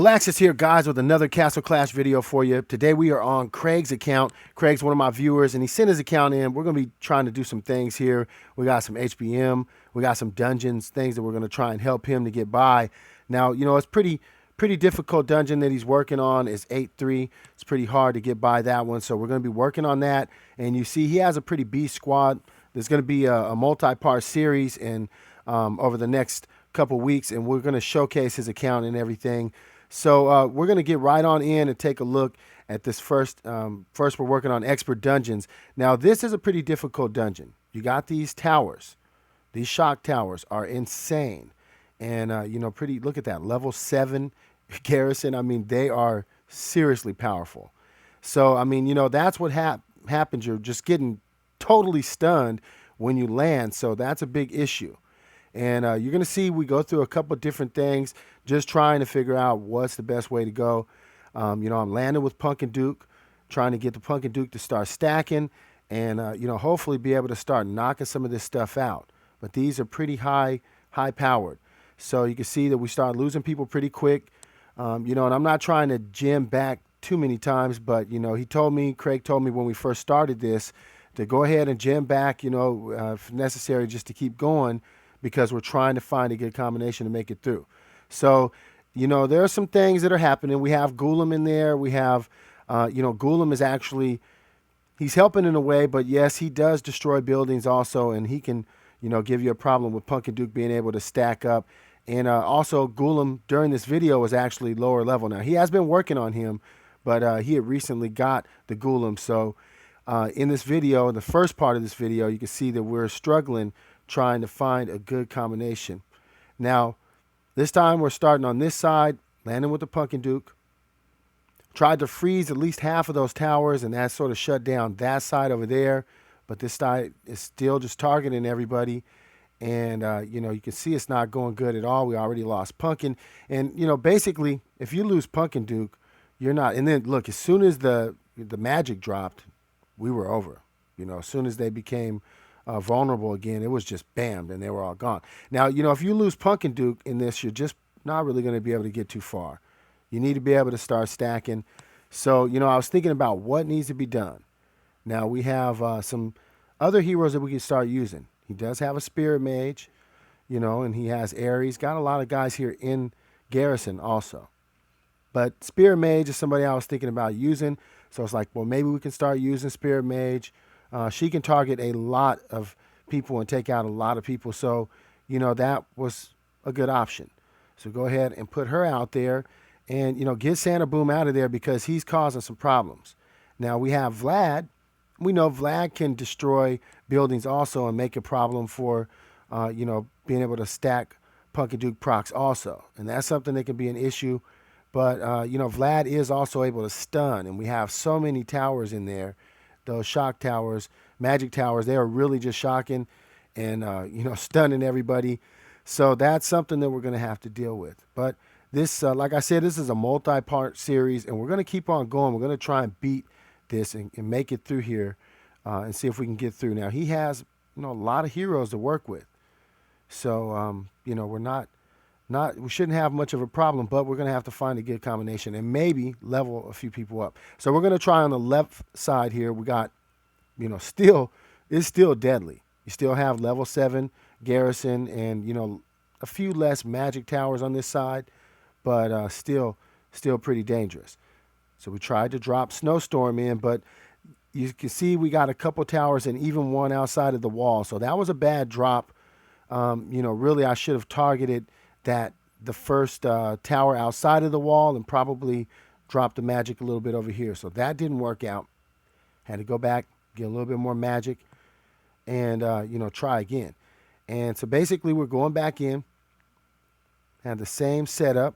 Galaxis here, guys, with another Castle Clash video for you. Today we are on Craig's account. Craig's one of my viewers, and he sent his account in. We're going to be trying to do some things here. We got some HBM. We got some dungeons, things that we're going to try and help him to get by. Now, you know, it's pretty difficult dungeon that he's working on is 8-3. It's pretty hard to get by that one, so we're going to be working on that. And you see he has a pretty beast squad. There's going to be a multi-part series and over the next couple weeks, and we're going to showcase his account and everything. So we're going to get right on in and take a look at this first. First, we're working on expert dungeons. Now, this is a pretty difficult dungeon. You got these towers. These shock towers are insane. And, you know, look at that, level 7 garrison. I mean, they are seriously powerful. So, I mean, you know, that's what happens. You're just getting totally stunned when you land. So that's a big issue. And you're going to see we go through a couple of different things, just trying to figure out what's the best way to go. You know, I'm landing with Punk and Duke, trying to get the Punk and Duke to start stacking and, you know, hopefully be able to start knocking some of this stuff out. But these are pretty high powered. So you can see that we start losing people pretty quick. You know, and I'm not trying to gem back too many times, but, you know, Craig told me when we first started this to go ahead and gem back, you know, if necessary, just to keep going, because we're trying to find a good combination to make it through. So, you know, there are some things that are happening. We have Gulam in there. We have, you know, Gulam is actually, he's helping in a way, but yes, he does destroy buildings also, and he can, you know, give you a problem with Punk and Duke being able to stack up. And also Gulam during this video was actually lower level. Now, he has been working on him, but he had recently got the Gulam. So in this video, in the first part of this video, you can see that we're struggling trying to find a good combination. Now, this time we're starting on this side, landing with the Punk and Duke. Tried to freeze at least half of those towers, and that sort of shut down that side over there. But this side is still just targeting everybody. And, you know, you can see it's not going good at all. We already lost Punkin. And, you know, basically, if you lose Punk and Duke, you're not. And then, look, as soon as the magic dropped, we were over. You know, as soon as they became vulnerable again, it was just bam, and they were all gone. Now, you know, if you lose Punk and Duke in this, you're just not really going to be able to get too far. You need to be able to start stacking. So, you know, I was thinking about what needs to be done. Now, we have some other heroes that we can start using. He does have a Spirit Mage, you know, and he has Ares. Got a lot of guys here in Garrison also. But Spirit Mage is somebody I was thinking about using. So it's like, well, maybe we can start using Spirit Mage. She can target a lot of people and take out a lot of people. So, you know, that was a good option. So go ahead and put her out there and, you know, get Santa Boom out of there because he's causing some problems. Now we have Vlad. We know Vlad can destroy buildings also and make a problem for, you know, being able to stack Punk and Duke procs also. And that's something that can be an issue. But, you know, Vlad is also able to stun. And we have so many towers in there. Those shock towers, magic towers, they are really just shocking and, you know, stunning everybody. So that's something that we're going to have to deal with. But this, like I said, this is a multi-part series, and we're going to keep on going. We're going to try and beat this and make it through here and see if we can get through. Now, he has, you know, a lot of heroes to work with. So, you know, we shouldn't have much of a problem, but we're going to have to find a good combination and maybe level a few people up. So we're going to try on the left side here. We got, you know, it's still deadly. You still have level 7 garrison and, you know, a few less magic towers on this side, but still pretty dangerous. So we tried to drop Snowstorm in, but you can see we got a couple towers and even one outside of the wall. So that was a bad drop. You know, really I should have targeted the first tower outside of the wall and probably dropped the magic a little bit over here. So that didn't work out. Had to go back, get a little bit more magic, and, you know, try again. And so basically we're going back in. Had the same setup.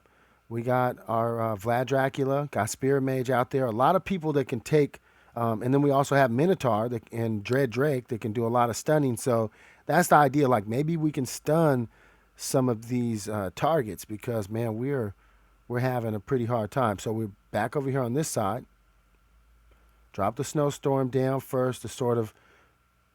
We got our Vlad Dracula, got Spirit Mage out there. A lot of people that can take, and then we also have Minotaur and Dread Drake that can do a lot of stunning. So that's the idea. Like maybe we can stun some of these targets because, man, we're having a pretty hard time. So we're back over here on this side. Drop the Snowstorm down first to sort of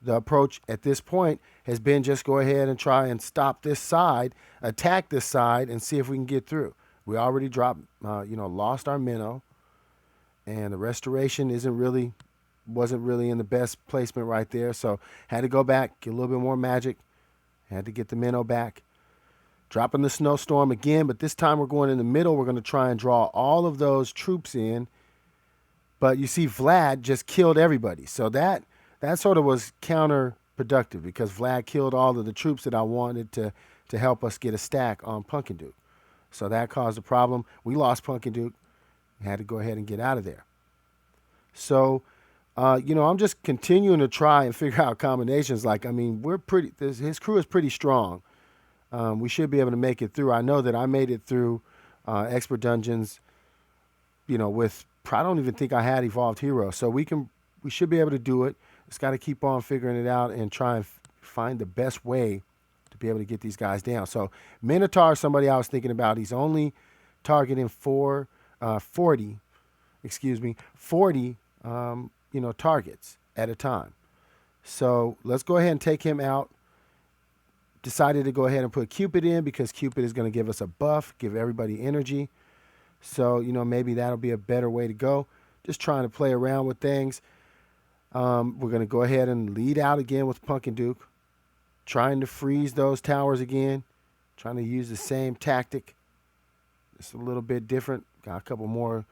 the approach at this point has been just go ahead and try and stop this side, attack this side, and see if we can get through. We already dropped, lost our minnow, and the restoration wasn't really in the best placement right there. So had to go back, get a little bit more magic, had to get the minnow back. Dropping the snowstorm again, but this time we're going in the middle. We're going to try and draw all of those troops in. But you see, Vlad just killed everybody. So that sort of was counterproductive because Vlad killed all of the troops that I wanted to help us get a stack on Pumpkin Duke. So that caused a problem. We lost Pumpkin Duke. Had to go ahead and get out of there. So, I'm just continuing to try and figure out combinations. Like, I mean, his crew is pretty strong. We should be able to make it through. I know that I made it through Expert Dungeons, with, I don't even think I had Evolved Hero. So we should be able to do it. Just got to keep on figuring it out and try and find the best way to be able to get these guys down. So Minotaur, somebody I was thinking about, he's only targeting 40 targets at a time. So let's go ahead and take him out. Decided to go ahead and put Cupid in because Cupid is going to give us a buff, give everybody energy. So, maybe that'll be a better way to go. Just trying to play around with things. We're going to go ahead and lead out again with Pumpkin Duke. Trying to freeze those towers again. Trying to use the same tactic. It's a little bit different. Got a couple more,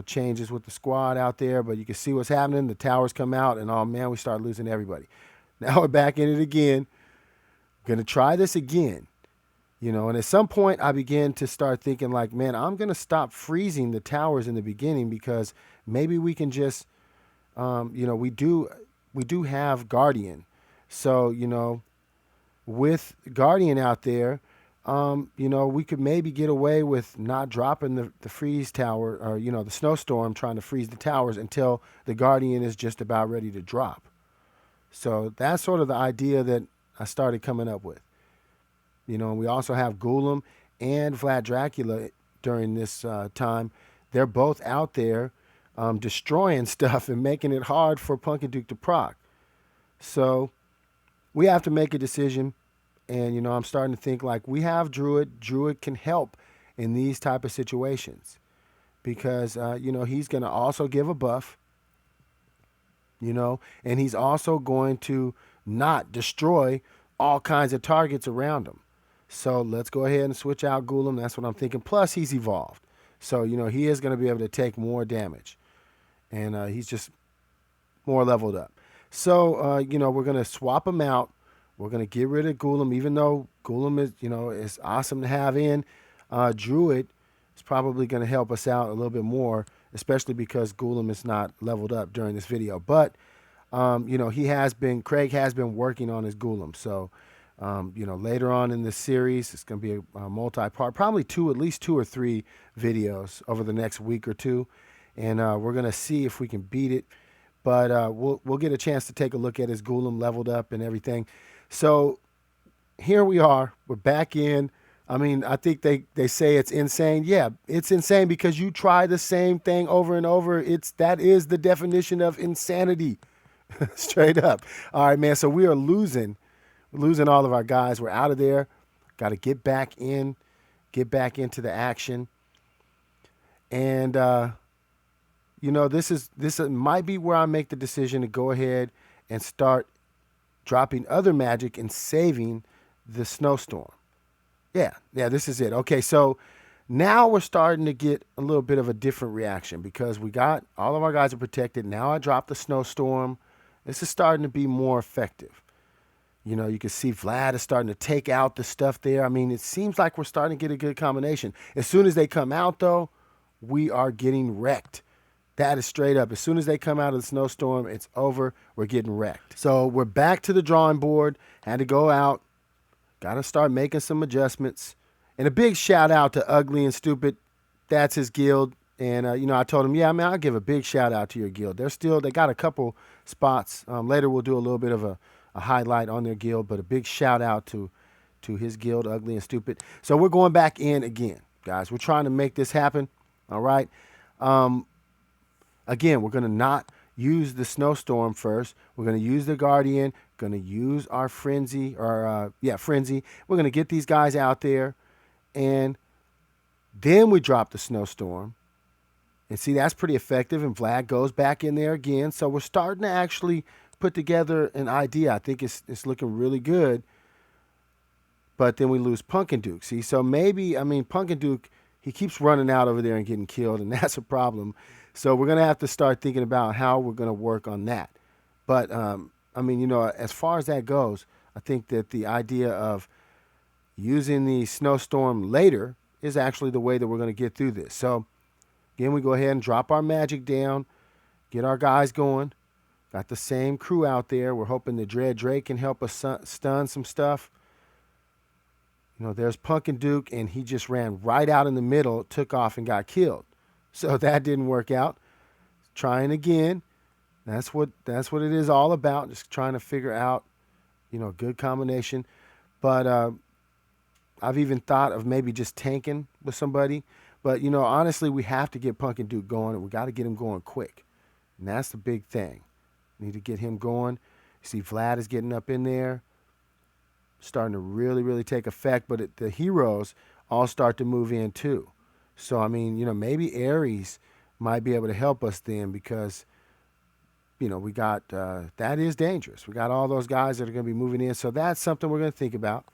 changes with the squad out there. But you can see what's happening. The towers come out and, oh, man, we start losing everybody. Now we're back in it again. Going to try this again, and at some point I began to start thinking like, man, I'm going to stop freezing the towers in the beginning because maybe we can just, we do have Guardian. So, with Guardian out there, we could maybe get away with not dropping the freeze tower or, the snowstorm trying to freeze the towers until the Guardian is just about ready to drop. So that's sort of the idea that I started coming up with. And we also have Ghoulam and Vlad Dracula during this time. They're both out there destroying stuff and making it hard for Pumpkin Duke to proc. So we have to make a decision. And, I'm starting to think like we have Druid. Druid can help in these type of situations because, he's going to also give a buff, and he's also going to not destroy all kinds of targets around him. So let's go ahead and switch out Ghoulam. That's what I'm thinking. Plus, he's evolved. So, he is going to be able to take more damage. And he's just more leveled up. So, we're going to swap him out. We're going to get rid of Ghoulam, even though Ghoulam is, is awesome to have in. Druid is probably going to help us out a little bit more, especially because Ghoulam is not leveled up during this video. But Craig has been working on his Ghoulam. So, later on in this series, it's going to be a multi-part, probably at least 2 or 3 videos over the next week or two. And we're going to see if we can beat it. But we'll get a chance to take a look at his Ghoulam leveled up and everything. So here we are. We're back in. I mean, I think they say it's insane. Yeah, it's insane because you try the same thing over and over. That is the definition of insanity. Straight up. All right, man. So we are losing all of our guys. We're out of there. Got to get back into the action. And this might be where I make the decision to go ahead and start dropping other magic and saving the snowstorm. Yeah, this is it. Okay, so now we're starting to get a little bit of a different reaction because we got all of our guys are protected. Now I dropped the snowstorm. This is starting to be more effective. You can see Vlad is starting to take out the stuff there. I mean, it seems like we're starting to get a good combination. As soon as they come out, though, we are getting wrecked. That is straight up. As soon as they come out of the snowstorm, it's over. We're getting wrecked. So we're back to the drawing board. Had to go out. Got to start making some adjustments. And a big shout out to Ugly and Stupid. That's his guild. And, I told him, yeah, man, I'll give a big shout out to your guild. They got a couple spots. Later we'll do a little bit of a highlight on their guild, but a big shout out to his guild, Ugly and Stupid. So we're going back in again, guys. We're trying to make this happen. All right. Again, we're going to not use the snowstorm first. We're going to use the Guardian, going to use our Frenzy. We're going to get these guys out there, and Then we drop the snowstorm. And see, that's pretty effective. And Vlad goes back in there again. So we're starting to actually put together an idea. I think it's looking really good. But then we lose Pumpkin Duke. See, so maybe, I mean, Pumpkin Duke, he keeps running out over there and getting killed, and that's a problem. So we're going to have to start thinking about how we're going to work on that. But, I mean, you know, as far as that goes, I think that the idea of using the snowstorm later is actually the way that we're going to get through this. So, again, we go ahead and drop our magic down, get our guys going. Got the same crew out there. We're hoping the Dread Drake can help us stun some stuff. You know, there's Pumpkin Duke, and he just ran right out in the middle, took off, and got killed. So that didn't work out. Trying again. That's what it is all about, just trying to figure out, you know, a good combination. But I've even thought of maybe just tanking with somebody. But, you know, honestly, we have to get Pumpkin Duke going, and we got to get him going quick. And that's the big thing. Need to get him going. You see Vlad is getting up in there, starting to really, really take effect. But the heroes all start to move in too. So, I mean, you know, maybe Ares might be able to help us then because, you know, we got, that is dangerous. We got all those guys that are going to be moving in. So that's something we're going to think about.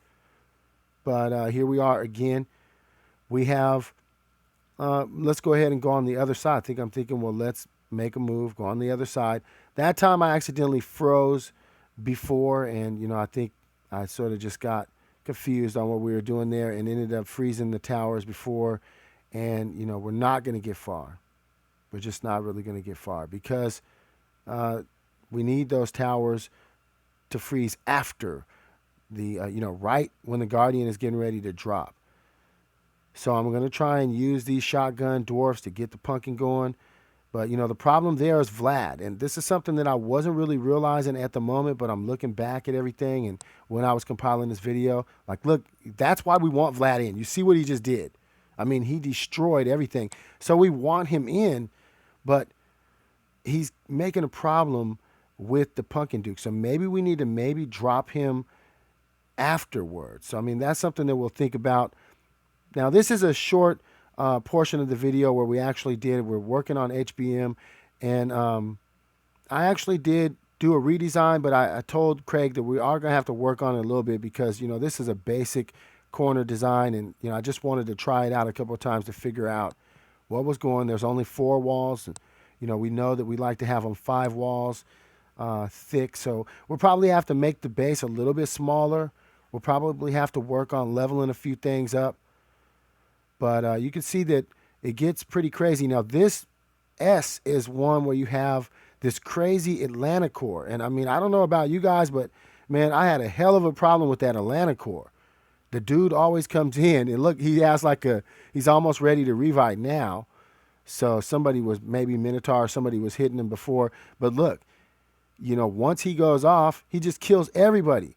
But here we are again. We have, let's go ahead and go on the other side. I'm thinking, well, let's make a move, go on the other side. That time I accidentally froze before, and, you know, I think I sort of just got confused on what we were doing there and ended up freezing the towers before. And, you know, we're not going to get far. We're just not really going to get far because we need those towers to freeze after the, you know, right when the Guardian is getting ready to drop. So I'm going to try and use these shotgun dwarfs to get the pumpkin going. But, you know, the problem there is Vlad. And this is something that I wasn't really realizing at the moment, but I'm looking back at everything. And when I was compiling this video, like, look, that's why we want Vlad in. You see what he just did. I mean, he destroyed everything. So we want him in, but he's making a problem with the Pumpkin Duke. So maybe we need to drop him afterwards. So, I mean, that's something that we'll think about. Now, this is a short portion of the video where we're working on HBM, and I actually did do a redesign, but I told Craig that we are going to have to work on it a little bit because, you know, this is a basic corner design, and, you know, I just wanted to try it out a couple of times to figure out what was going. There's only 4 walls, and, you know, we know that we like to have them 5 walls thick, so we'll probably have to make the base a little bit smaller. We'll probably have to work on leveling a few things up. But you can see that it gets pretty crazy. Now, this S is one where you have this crazy Atlanta core. And, I mean, I don't know about you guys, but, man, I had a hell of a problem with that Atlanta core. The dude always comes in, and look, he has he's almost ready to revive now. So somebody was, maybe Minotaur, somebody was hitting him before. But look, you know, once he goes off, he just kills everybody.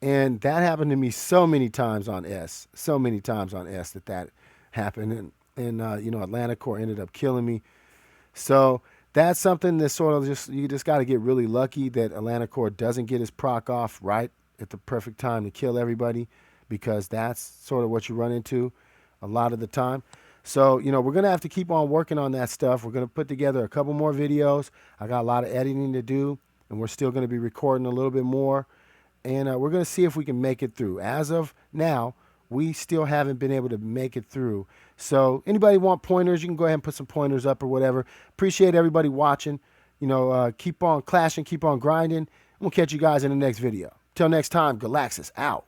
And that happened to me so many times on S. So many times on S that happened, and you know, Atlanta core ended up killing me. So that's something that sort of you just got to get really lucky that Atlanta core doesn't get his proc off right at the perfect time to kill everybody, because that's sort of what you run into a lot of the time. So, you know, we're going to have to keep on working on that stuff. We're going to put together a couple more videos. I got a lot of editing to do, and we're still going to be recording a little bit more, and we're going to see if we can make it through. As of now, we still haven't been able to make it through. So anybody want pointers, you can go ahead and put some pointers up or whatever. Appreciate everybody watching. You know, keep on clashing, keep on grinding. We'll catch you guys in the next video. Till next time, Galaxus out.